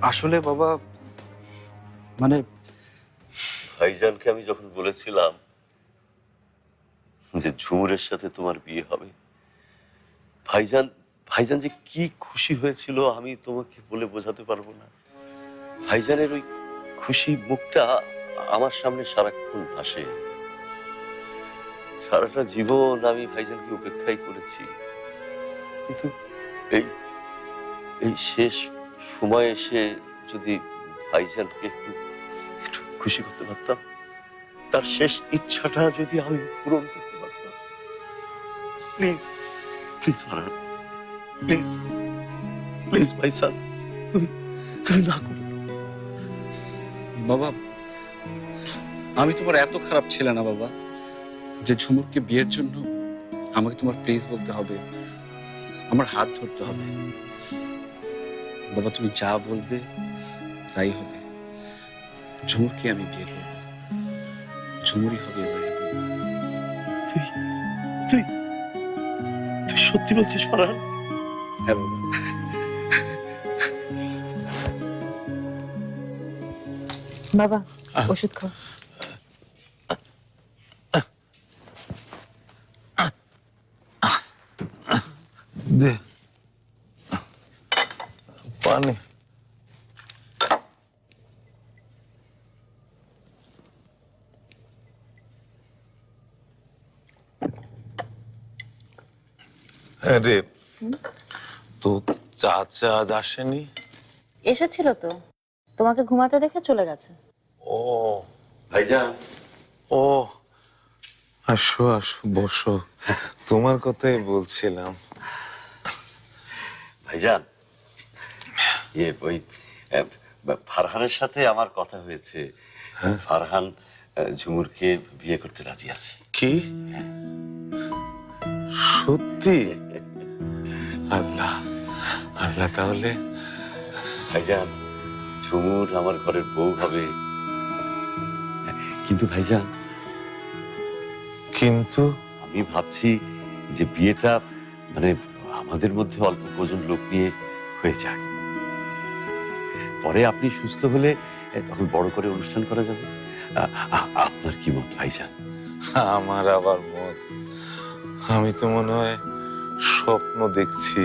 আসলে বাবা, মানে ভাইজানকে আমি যখন বলেছিলাম যে ঝুমুরের সাথে তোমার বিয়ে হবে, ভাইজান ভাইজান যে কি খুশি হয়েছিল আমি তোমাকে বলে বোঝাতে পারবো না। ভাইজানের ওই খুশি মুখটা আমার সামনে সারাক্ষণ ভাসে। সারাটা জীবন আমি ভাইজানকে উপেক্ষাই করেছি, কিন্তু এই এই শেষ সময় এসে যদি ভাইজানকে একটু একটু খুশি করতে পারতাম, তার শেষ ইচ্ছাটা যদি আমি পূরণ করতে পারতাম। Please please Farhan, please please ভাইসান, তুমি তুমি না করো। বাবা, আমি তোমার এত খারাপ ছেলে না বাবা, যে ঝুমুরকে বিয়ের জন্য আমাকে তোমার প্লিজ বলতে হবে, আমার হাত ধরতে হবে। বাবা, তুমি যা বলবে তাই হবে। ঝুমুরকে আমি বিয়ে করব, ঝুমুরই হবে এবারে বউ। তুই তুই তুই সত্যি বলছিস ফারহান? হ্যাঁ বাবা। বাবা, ওষুধ খাও। দে পানি। আরে তো চাচা আজ আসেনি? এসেছিল তো, তোমাকে ঘুমাতে দেখে চলে গেছে। ও ভাইজান, ও আসো আসো, বসো, তোমার কথাই বলছিলাম। ভাইজান, ওই ফারহানের সাথে আমার কথা হয়েছে। ফারহান ঝুমুরকে বিয়ে করতে রাজি আছে। কি সত্যি? আল্লাহ আল্লাহ, তাহলে ভাইজান, ঝুমুর আমার ঘরের বউ হবে। কিন্তু ভাইজান, কিন্তু আমি ভাবছি যে বিয়েটা মানে আমাদের মধ্যে অল্প কজন লোক নিয়ে হয়ে যাক। পরে আপনি সুস্থ হলে তখন বড় করে অনুষ্ঠান করা যাবে। আপনার কি মত ভাইজান? আমার আবার মত, আমি তো মনে হয় স্বপ্ন দেখছি।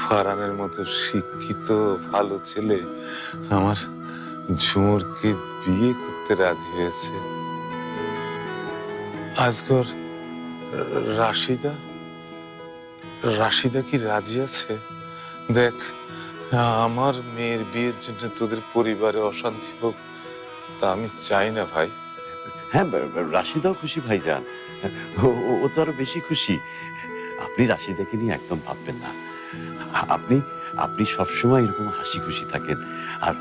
ফারহানের মতো শিক্ষিত ভালো ছেলে আমার ঝুমুরকে বিয়ে করতে রাজি হয়েছে। আজগর রাশিদা, রাশিদা কি রাজি আছে? দেখ, আমার মেয়ের বিয়ের জন্য তোদের পরিবারে অশান্তি হোক, তা আমি চাই না ভাই। হ্যাঁ, রাশিদাও খুশি ভাইজান। ও তো আরো বেশি খুশি। আপনি রাশিদাকে নিয়ে একদম ভাববেন না। আপনি আপনি সবসময় এরকম হাসি খুশি থাকেন। আর